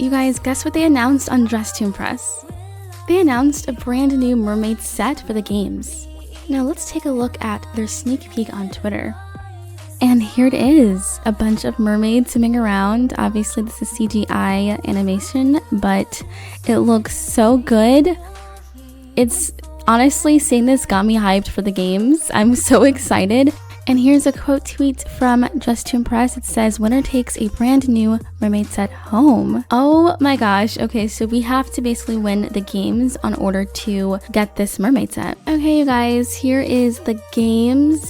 You guys, guess what they announced on Dress to Impress? They announced a brand new Mermaid set for the games. Now let's take a look at their sneak peek on Twitter. And here it is, a bunch of mermaids swimming around. Obviously this is CGI animation, but it looks so good. It's honestly, seeing this got me hyped for the games. I'm so excited. And here's a quote tweet from Just to Impress. It says, "Winner takes a brand new mermaid set home." Oh my gosh. Okay, so we have to basically win the games in order to get this mermaid set. Okay, you guys, here is the games.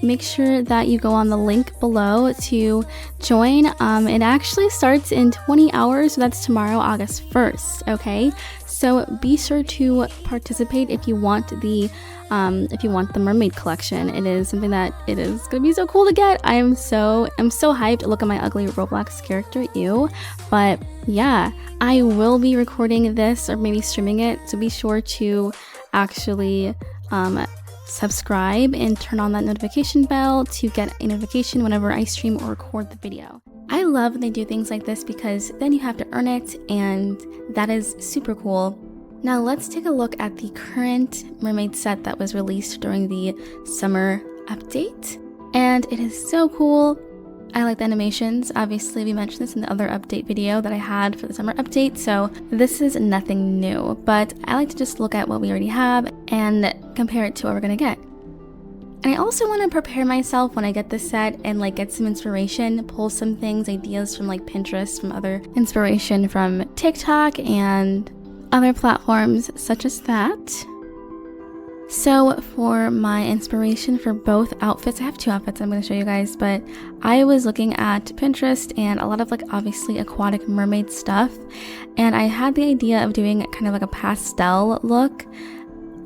Make sure that you go on the link below to join. It actually starts in 20 hours, so that's tomorrow, August 1st, okay? So be sure to participate if you want the mermaid collection. It is something that it is gonna be so cool to get. I'm so hyped. Look at my ugly Roblox character, ew. But yeah, I will be recording this or maybe streaming it, so be sure to actually subscribe and turn on that notification bell to get a notification whenever I stream or record the video. I love when they do things like this because then you have to earn it, and that is super cool. Now let's take a look at the current mermaid set that was released during the summer update. And it is so cool. I like the animations. Obviously, we mentioned this in the other update video that I had for the summer update, so this is nothing new. But I like to just look at what we already have and compare it to what we're gonna get. And I also want to prepare myself when I get this set and like get some inspiration, pull some things, ideas from like Pinterest, from other inspiration from TikTok and other platforms such as that. So for my inspiration for both outfits, I have two outfits I'm going to show you guys, but I was looking at Pinterest and a lot of like obviously aquatic mermaid stuff, and I had the idea of doing kind of like a pastel look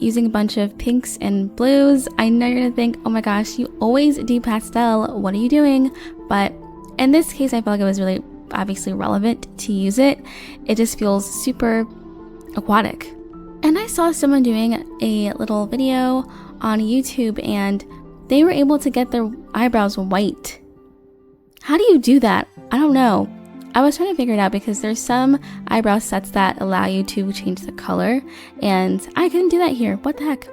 using a bunch of pinks and blues. I know you're gonna think, oh my gosh, you always do pastel, what are you doing? But in this case, I felt like it was really obviously relevant to use it. It just feels super aquatic. And I saw someone doing a little video on YouTube and they were able to get their eyebrows white. How do you do that? I don't know. I was trying to figure it out because there's some eyebrow sets that allow you to change the color, and I couldn't do that here. What the heck?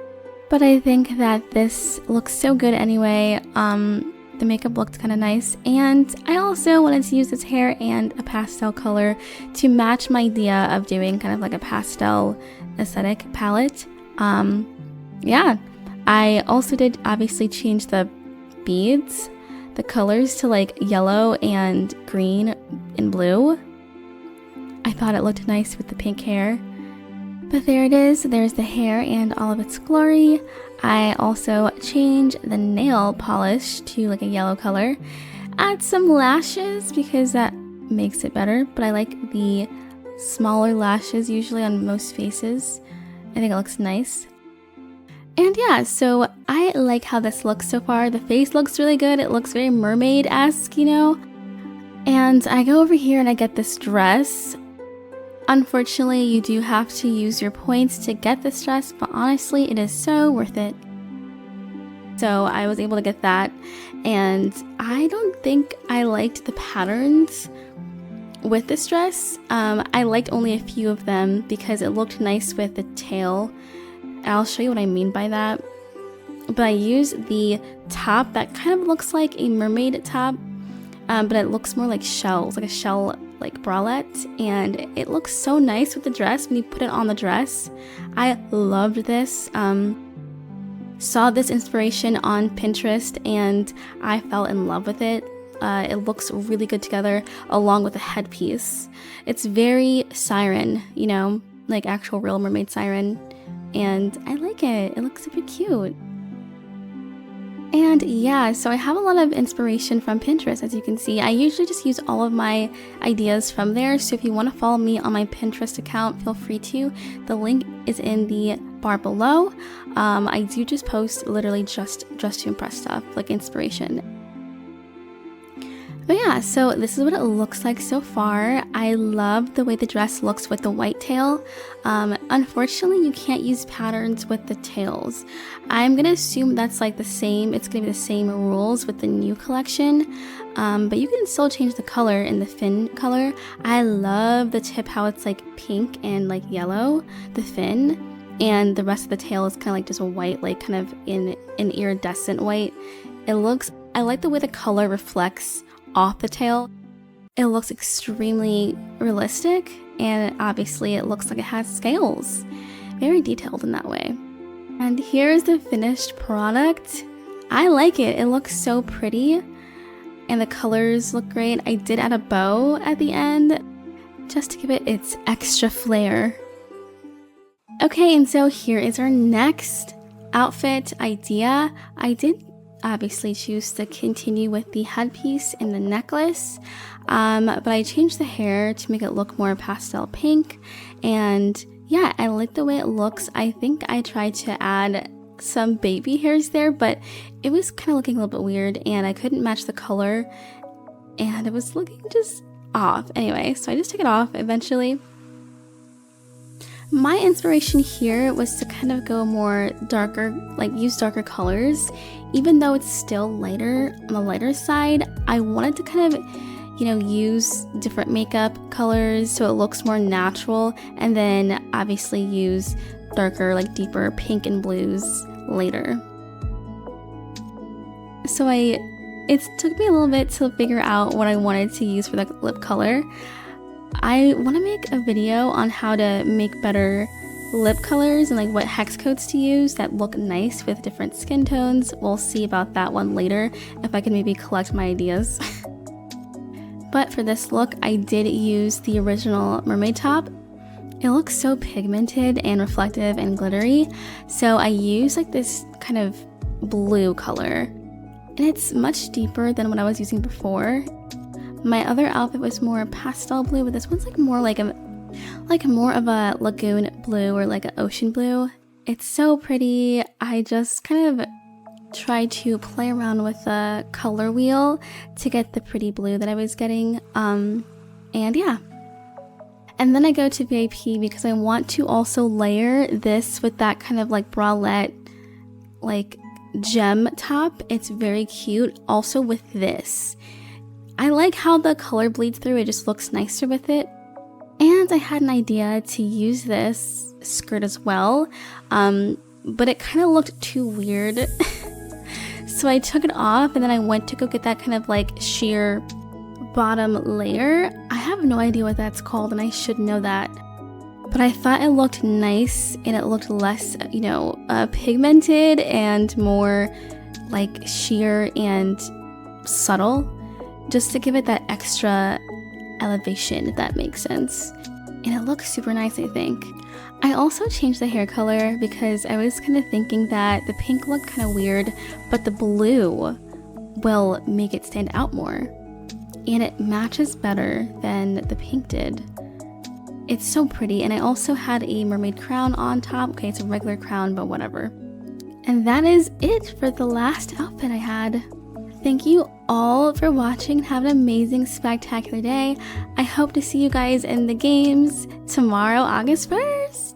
But I think that this looks so good anyway. The makeup looked kind of nice, and I also wanted to use this hair and a pastel color to match my idea of doing kind of like a pastel aesthetic palette. Yeah, I also did obviously change the beads, the colors to like yellow and green and blue. I thought it looked nice with the pink hair. But there it is, there's the hair and all of its glory. I also changed the nail polish to like a yellow color. Add some lashes because that makes it better, but I like the smaller lashes usually on most faces. I think it looks nice. And yeah, so I like how this looks so far. The face looks really good. It looks very mermaid-esque, you know? And I go over here and I get this dress. Unfortunately, you do have to use your points to get this dress, but honestly, it is so worth it. So I was able to get that, and I don't think I liked the patterns with this dress. I liked only a few of them because it looked nice with the tail. I'll show you what I mean by that. But I used the top that kind of looks like a mermaid top, but it looks more like shells, like a shell like bralette, and it looks so nice with the dress when you put it on the dress. I loved this. Saw this inspiration on Pinterest and I fell in love with it. It looks really good together along with the headpiece. It's very siren, you know, like actual real mermaid siren. And I like it. It looks super cute. And yeah, so I have a lot of inspiration from Pinterest, as you can see. I usually just use all of my ideas from there. So if you want to follow me on my Pinterest account, feel free to. The link is in the bar below. I do just post literally just to impress stuff, like inspiration. But yeah, so this is what it looks like so far. I love the way the dress looks with the white tail. Unfortunately, you can't use patterns with the tails. I'm gonna assume that's like the same, it's gonna be the same rules with the new collection. But you can still change the color in the fin color. I love the tip, how it's like pink and like yellow, the fin, and the rest of the tail is kind of like just a white, like kind of in an iridescent white. I like the way the color reflects off the tail. It looks extremely realistic, and obviously it looks like it has scales. Very detailed in that way. And here's the finished product. I like it. It looks so pretty, and the colors look great. I did add a bow at the end just to give it its extra flair. Okay, and so here is our next outfit idea. I did obviously choose to continue with the headpiece and the necklace, but I changed the hair to make it look more pastel pink, and yeah, I like the way it looks. I think I tried to add some baby hairs there, but it was kind of looking a little bit weird, and I couldn't match the color, and it was looking just off. Anyway, so I just took it off eventually. My inspiration here was to kind of go more darker, like use darker colors. Even though it's still lighter, on the lighter side, I wanted to kind of, you know, use different makeup colors so it looks more natural, and then obviously use darker, like deeper pink and blues later. So it took me a little bit to figure out what I wanted to use for the lip color. I want to make a video on how to make better lip colors and like what hex codes to use that look nice with different skin tones. We'll see about that one later, if I can maybe collect my ideas. But for this look, I did use the original mermaid top. It looks so pigmented and reflective and glittery, so I used like this kind of blue color, and it's much deeper than what I was using before. My other outfit was more pastel blue, but this one's like more more of a lagoon blue or like an ocean blue. It's so pretty. I just kind of tried to play around with the color wheel to get the pretty blue that I was getting. And yeah. And then I go to VIP because I want to also layer this with that kind of like bralette, like gem top. It's very cute. Also with this, I like how the color bleeds through. It just looks nicer with it. And I had an idea to use this skirt as well, but it kind of looked too weird. So I took it off, and then I went to go get that kind of like sheer bottom layer. I have no idea what that's called, and I should know that. But I thought it looked nice, and it looked less, you know, pigmented and more like sheer and subtle, just to give it that extra elevation, if that makes sense. And it looks super nice, I think. I also changed the hair color because I was kind of thinking that the pink looked kind of weird, but the blue will make it stand out more. And it matches better than the pink did. It's so pretty, and I also had a mermaid crown on top. Okay, it's a regular crown, but whatever. And that is it for the last outfit I had. Thank you all for watching. Have an amazing, spectacular day. I hope to see you guys in the games tomorrow, August 1st.